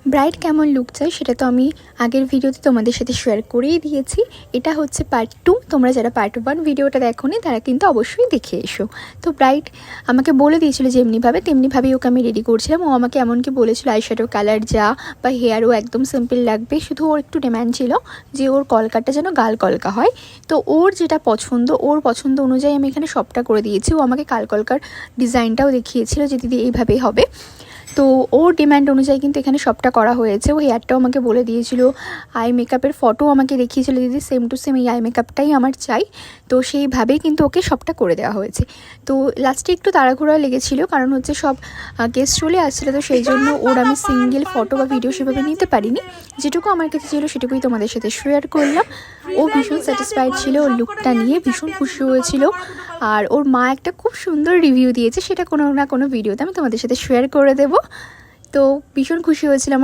Bride কেমন look চাই সেটা তো আমি আগের ভিডিওতে তোমাদের সাথে শেয়ার করেই দিয়েছি। এটা হচ্ছে পার্ট 2। তোমরা যারা পার্ট 1 ভিডিওটা দেখোনি তারা কিন্তু অবশ্যই দেখে এসো। তো ব্রাইড আমাকে বলে দিয়েছিল যে এমনিভাবে তেমনিভাবেই ওকে আমি রেডি করছিলাম। ও আমাকে এমনকি বলেছিল আইশ্যাডো কালার যা বা হেয়ারও একদম সিম্পল লাগবে, শুধু ওর একটু ডিম্যান্ড ছিল যে ওর কলকাটা যেন গাল কলকা হয়। তো ওর যেটা পছন্দ, ওর পছন্দ অনুযায়ী আমি এখানে সবটা করে দিয়েছি। ও আমাকে কাল কলকার ডিজাইনটাও দেখিয়েছিল যে দিদি এইভাবেই হবে। তো ওর ডিম্যান্ড অনুযায়ী কিন্তু এখানে সবটা করা হয়েছে। ও হেয়ারটাও আমাকে বলে দিয়েছিল, আই মেকআপের ফটো আমাকে দেখিয়েছিল, দিদি সেম টু সেম এই আই মেকআপটাই আমার চাই। তো সেইভাবেই কিন্তু ওকে সবটা করে দেওয়া হয়েছে। তো লাস্টে একটু তাড়াহুড়া লেগেছিল, কারণ হচ্ছে সব গেস্ট চলে আসছিলো, তো সেই জন্য ওর আমি সিঙ্গেল ফটো বা ভিডিও সেভাবে নিতে পারিনি। যেটুকু আমার কাছে ছিল সেটুকুই তোমাদের সাথে শেয়ার করলাম। ও ভীষণ স্যাটিসফাইড ছিল, ওর লুকটা নিয়ে ভীষণ খুশি হয়েছিল। আর ওর মা একটা খুব সুন্দর রিভিউ দিয়েছে, সেটা কোনো না কোনো ভিডিওতে আমি তোমাদের সাথে শেয়ার করে দেবো। তো ভীষণ খুশি হয়েছিল আমার